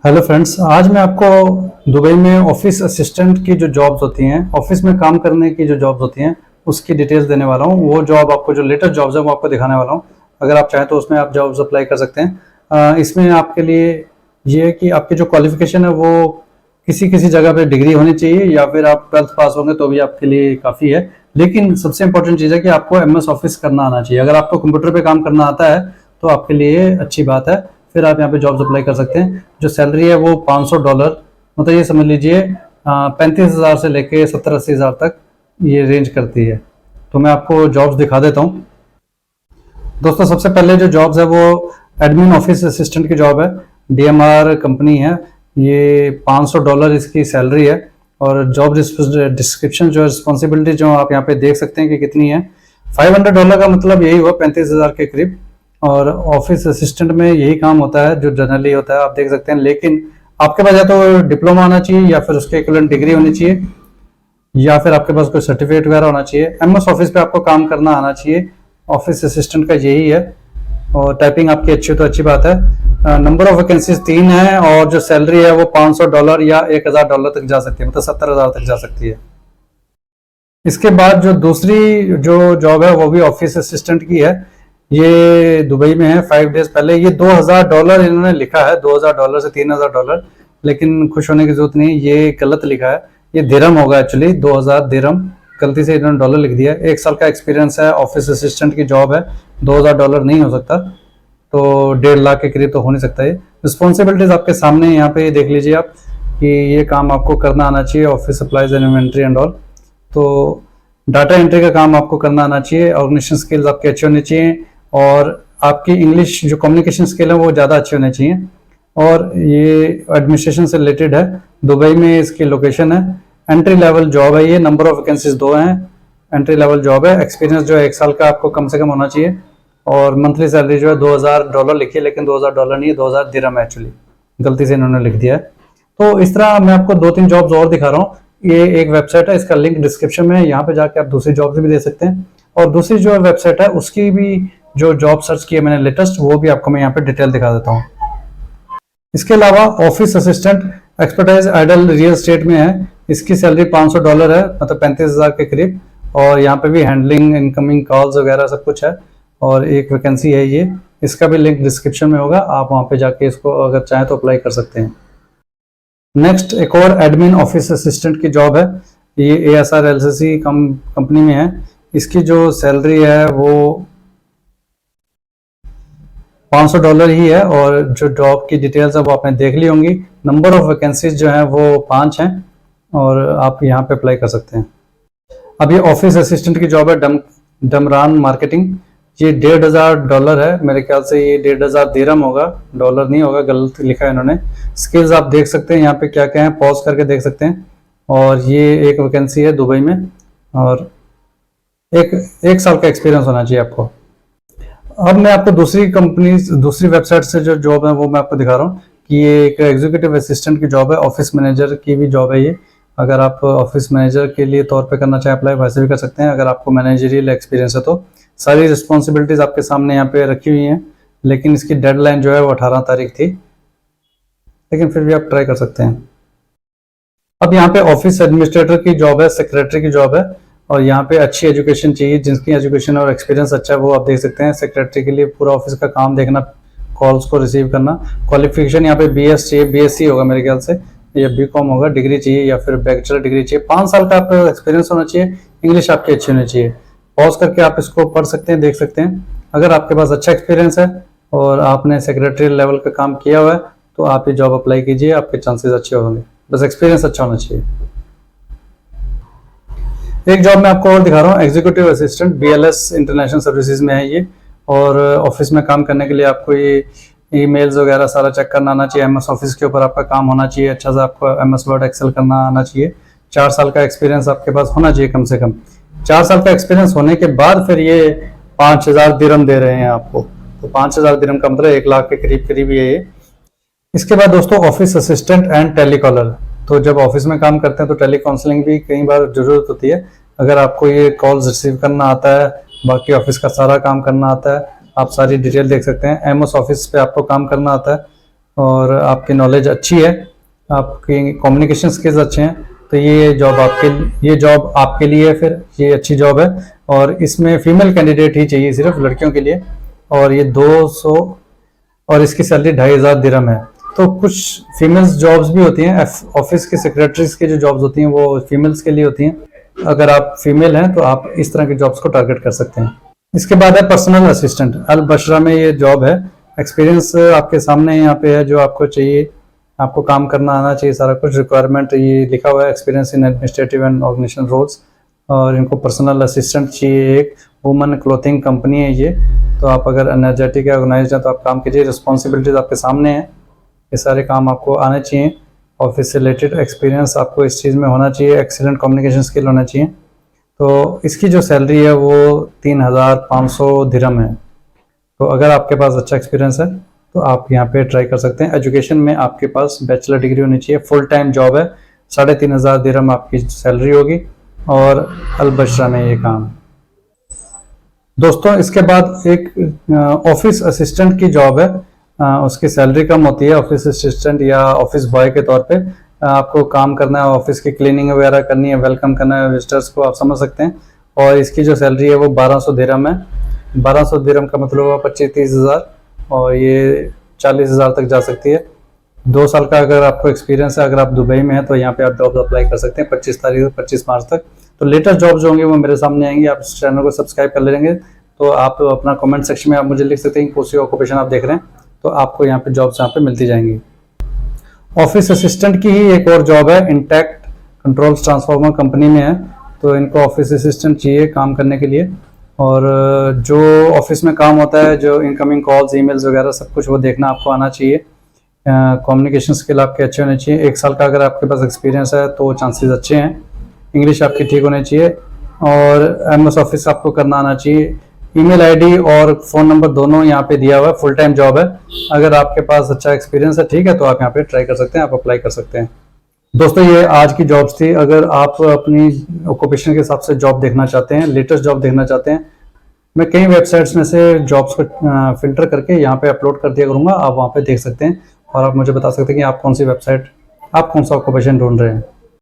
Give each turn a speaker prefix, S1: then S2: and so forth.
S1: Hello friends, आज मैं आपको दुबई में ऑफिस असिस्टेंट की जो जॉब्स होती हैं, ऑफिस में काम करने की जो जॉब्स होती हैं, उसकी डिटेल्स देने वाला हूँ। वो जॉब आपको जो लेटेस्ट जॉब्स है वो आपको दिखाने वाला हूँ। अगर आप चाहें तो उसमें आप जॉब्स अप्लाई कर सकते हैं। इसमें आपके लिए ये है कि आपकी जो क्वालिफिकेशन है वो किसी किसी जगह पे डिग्री होनी चाहिए, या फिर आप 12th पास होंगे तो भी आपके लिए काफ़ी है। लेकिन सबसे इंपॉर्टेंट चीज़ है कि आपको MS ऑफिस करना आना चाहिए। अगर आपको कंप्यूटर पे काम करना आता है तो आपके लिए अच्छी बात है, फिर आप यहाँ पे जॉब्स अप्लाई कर सकते हैं। जो सैलरी है वो $500, मतलब ये समझ लीजिए 35,000 से लेके 70-80 हज़ार तक ये रेंज करती है। तो मैं आपको जॉब्स दिखा देता हूँ। दोस्तों, सबसे पहले जो जॉब्स है वो एडमिन ऑफिस असिस्टेंट की जॉब है। DMR कंपनी है, ये $500 इसकी सैलरी है। और जॉब डिस्क्रिप्शन जो रिस्पॉन्सिबिलिटी जो आप यहाँ पे देख सकते हैं कि कितनी है। $500 का मतलब यही हुआ 35,000 के करीब। और ऑफिस असिस्टेंट में यही काम होता है जो जनरली होता है, आप देख सकते हैं। लेकिन आपके पास या तो डिप्लोमा आना चाहिए, या फिर उसके इक्विवेलेंट डिग्री होनी चाहिए, या फिर आपके पास कोई सर्टिफिकेट वगैरह होना चाहिए। MS ऑफिस पे आपको काम करना आना चाहिए। ऑफिस असिस्टेंट का यही है। और टाइपिंग आपकी अच्छी हो तो अच्छी बात है। नंबर ऑफ वैकेंसीज 3 है, और जो सैलरी है वो $500 या $1,000 तक जा सकती है, मतलब 70,000 तक जा सकती है। इसके बाद जो दूसरी जो जॉब है वो भी ऑफिस असिस्टेंट की है। ये दुबई में है। 5 डेज पहले ये $2,000 इन्होंने लिखा है, $2,000 से $3,000, लेकिन खुश होने की जरूरत नहीं, ये गलत लिखा है। ये दिरहम होगा एक्चुअली, 2,000 दिरहम, गलती से इन्होंने डॉलर लिख दिया। 1 साल का एक्सपीरियंस है, ऑफिस असिस्टेंट की जॉब है, $2,000 नहीं हो सकता, तो 1.5 लाख के करीब तो हो नहीं सकता। ये रिस्पॉन्सिबिलिटीज आपके सामने यहाँ पे देख लीजिए आप, कि ये काम आपको करना आना चाहिए। Office supplies and inventory and all, तो डाटा एंट्री का काम आपको करना आना चाहिए। ऑर्गेनाइजेशन स्किल्स आपके अच्छे होने चाहिए, और आपकी इंग्लिश जो कम्युनिकेशन स्किल है वो ज़्यादा अच्छे होने चाहिए। और ये एडमिनिस्ट्रेशन से रिलेटेड है, दुबई में इसकी लोकेशन है। एंट्री लेवल जॉब है ये, नंबर ऑफ वैकेंसीज 2 हैं। एंट्री लेवल जॉब है। एक्सपीरियंस जो है 1 साल का आपको कम से कम होना चाहिए। और मंथली सैलरी जो है $2,000 लिखी है, लेकिन $2,000 नहीं है, 2,000 दिरहम है एक्चुअली, गलती से इन्होंने लिख दिया है। तो इस तरह मैं आपको 2-3 जॉब्स और दिखा रहा हूँ। ये एक वेबसाइट है, इसका लिंक डिस्क्रिप्शन में है, यहाँ पे जाके आप दूसरी जॉब्स भी दे सकते हैं। और दूसरी जो वेबसाइट है उसकी भी जो जॉब सर्च की है मैंने लेटेस्ट, वो भी आपको मैं यहाँ पे डिटेल दिखा देता हूँ। इसके अलावा office assistant expertise ideal real estate में है। इसकी सैलरी $500 है, मतलब 35,000 के करीब। और यहाँ पे भी हैंडलिंग इनकमिंग कॉल्स वगैरह सब कुछ है। और एक वैकेंसी है ये, इसका भी लिंक डिस्क्रिप्शन में होगा, आप वहाँ पे जाके इसको अगर चाहें तो अप्लाई कर सकते हैं। नेक्स्ट एक और एडमिन ऑफिस असिस्टेंट की जॉब है। ये ASR LLC कंपनी में है। इसकी जो सैलरी है वो $500 ही है। और जो जॉब की डिटेल्स है वो आपने देख ली होंगी। नंबर ऑफ वैकेंसीज जो है वो 5 हैं, और आप यहाँ पे अप्लाई कर सकते हैं। अब ये ऑफिस असिस्टेंट की जॉब है, डमरान मार्केटिंग। ये $1,500 है, मेरे ख्याल से ये 1,500 दिरहम होगा, डॉलर नहीं होगा, गलत लिखा है इन्होंने। स्किल्स आप देख सकते हैं यहाँ पे क्या क्या है, पॉज करके देख सकते हैं। और ये एक वैकेंसी है दुबई में, और एक साल का एक्सपीरियंस होना चाहिए आपको। अब मैं आपको दूसरी वेबसाइट से जो जॉब है वो मैं आपको दिखा रहा हूँ, कि ये एक एग्जीक्यूटिव असिस्टेंट की जॉब है। ऑफिस मैनेजर की भी जॉब है ये। अगर आप ऑफिस मैनेजर के लिए तौर पे करना चाहें अप्लाई, वैसे भी कर सकते हैं। अगर आपको मैनेजरियल एक्सपीरियंस है तो सारी रिस्पॉन्सिबिलिटीज आपके सामने यहाँ पे रखी हुई हैं। लेकिन इसकी डेडलाइन जो है वो 18 तारीख थी, लेकिन फिर भी आप ट्राई कर सकते हैं। अब यहाँ पे ऑफिस एडमिनिस्ट्रेटर की जॉब है, सेक्रेटरी की जॉब है। और यहाँ पे अच्छी एजुकेशन चाहिए, जिसकी एजुकेशन और एक्सपीरियंस अच्छा है वो आप देख सकते हैं। सेक्रेटरी के लिए पूरा ऑफिस का काम देखना, कॉल्स को रिसीव करना। क्वालिफिकेशन यहाँ पे BS चाहिए, BSc होगा मेरे ख्याल से, या BCom होगा, डिग्री चाहिए, या फिर बैचलर डिग्री चाहिए। 5 साल का आपका एक्सपीरियंस होना चाहिए। इंग्लिश आपकी अच्छी होनी चाहिए। पॉज करके आप इसको पढ़ सकते हैं, देख सकते हैं। अगर आपके पास अच्छा एक्सपीरियंस है और आपने सेक्रेटरी लेवल का काम किया हुआ है तो आप ये जॉब अप्लाई कीजिए, आपके चांसेस अच्छे होंगे। बस एक्सपीरियंस अच्छा होना चाहिए। एक जॉब मैं आपको और दिखा रहा हूँ, executive assistant, BLS international services में है ये। और ऑफिस में काम करने के लिए आपको ये ईमेल्स वगैरह सारा चेक करना आना चाहिए। MS ऑफिस के ऊपर आपका काम होना चाहिए, अच्छा सा आपको MS वर्ड एक्सेल करना आना चाहिए। 4 साल का एक्सपीरियंस आपके पास होना चाहिए कम से कम। 4 साल का एक्सपीरियंस होने के बाद फिर ये 5,000 दिरहम दे रहे हैं आपको, तो 5,000 दिरहम का मतलब 1 लाख के करीब करीब ये। इसके बाद दोस्तों ऑफिस असिस्टेंट एंड टेलीकॉलर। तो जब ऑफिस में काम करते हैं तो टेली काउंसलिंग भी कई बार जरूरत होती है। अगर आपको ये कॉल्स रिसीव करना आता है, बाकी ऑफिस का सारा काम करना आता है, आप सारी डिटेल देख सकते हैं। MS ऑफिस पे आपको काम करना आता है, और आपकी नॉलेज अच्छी है, आपकी कम्युनिकेशन स्किल्स अच्छे हैं, तो ये जॉब आपके लिए फिर ये अच्छी जॉब है। और इसमें फीमेल कैंडिडेट ही चाहिए, सिर्फ लड़कियों के लिए। और ये 200 और इसकी सैलरी 2500 दिरहम है। तो कुछ फीमेल्स जॉब्स भी होती हैं, ऑफिस के सेक्रेटरीज की जो जॉब्स होती हैं वो फीमेल्स के लिए होती हैं। अगर आप फीमेल हैं तो आप इस तरह की जॉब्स को टारगेट कर सकते हैं। इसके बाद है पर्सनल असिस्टेंट। अल बशरा में ये जॉब है। एक्सपीरियंस आपके सामने यहाँ पे है जो आपको चाहिए, आपको काम करना आना चाहिए, सारा कुछ रिक्वायरमेंट ये लिखा हुआ है, experience in administrative and organization roles. और इनको पर्सनल असिस्टेंट चाहिए। एक वुमन क्लोथिंग कंपनी है ये। तो आप अगर एनर्जेटिक या ऑर्गेनाइज्ड हैं तो आप काम कीजिए। रिस्पॉन्सिबिलिटीज आपके सामने हैं, ये सारे काम आपको आने चाहिए। ऑफिस से रिलेटेड एक्सपीरियंस आपको इस चीज़ में होना चाहिए, एक्सीलेंट कम्युनिकेशन स्किल होना चाहिए। तो इसकी जो सैलरी है वो 3500 दिरहम है। तो अगर आपके पास अच्छा एक्सपीरियंस है तो आप यहाँ पे ट्राई कर सकते हैं। एजुकेशन में आपके पास बैचलर डिग्री होनी चाहिए। फुल टाइम जॉब है। 3500 दिरहम आपकी सैलरी होगी और अल बशरा में ये काम। दोस्तों इसके बाद एक ऑफिस असिस्टेंट की जॉब है। उसकी सैलरी कम होती है। ऑफिस असिस्टेंट या ऑफिस बॉय के तौर पे आपको काम करना है, ऑफिस की क्लीनिंग वगैरह करनी है, वेलकम करना है विजिटर्स को, आप समझ सकते हैं। और इसकी जो सैलरी है वो 1200 दिरहम है। 1200 दिरहम का मतलब हुआ 25-30 हज़ार, और ये 40 हज़ार तक जा सकती है। 2 साल का अगर आपको एक्सपीरियंस है, अगर आप दुबई में हैं तो यहाँ पे आप जॉब अप्लाई कर सकते हैं 25 मार्च तक। तो लेटेस्ट जॉब्स होंगे वो मेरे सामने आएंगे। आप इस चैनल को सब्सक्राइब कर लेंगे तो आप अपना कमेंट सेक्शन में आप मुझे लिख सकते हैं कौन सी ऑक्यूपेशन आप देख रहे हैं, तो आपको यहाँ पे जॉब्स यहाँ पे मिलती जाएंगी। ऑफिस असिस्टेंट की ही एक और जॉब है, इंटैक्ट कंट्रोल्स ट्रांसफार्मर कंपनी में है। तो इनको ऑफिस असिस्टेंट चाहिए काम करने के लिए। और जो ऑफिस में काम होता है, जो इनकमिंग कॉल्स, ईमेल्स वगैरह सब कुछ वो देखना आपको आना चाहिए। कम्युनिकेशन स्किल आपके अच्छे होने चाहिए। 1 साल का अगर आपके पास एक्सपीरियंस है तो चांसेस अच्छे हैं। इंग्लिश आपकी ठीक होनी चाहिए और एमएस ऑफिस आपको करना आना चाहिए। ईमेल आईडी और फ़ोन नंबर दोनों यहाँ पे दिया हुआ है। फुल टाइम जॉब है। अगर आपके पास अच्छा एक्सपीरियंस है, ठीक है, तो आप यहाँ पे ट्राई कर सकते हैं, आप अप्लाई कर सकते हैं। दोस्तों ये आज की जॉब्स थी। अगर आप अपनी ऑक्यूपेशन के हिसाब से जॉब देखना चाहते हैं, लेटेस्ट जॉब देखना चाहते हैं, मैं कई वेबसाइट्स में से जॉब्स को फिल्टर करके यहाँ पे अपलोड कर दिया करूँगा, आप वहाँ पे देख सकते हैं और आप मुझे बता सकते हैं कि आप कौन सी वेबसाइट, आप कौन सा ऑक्यूपेशन ढूंढ रहे हैं।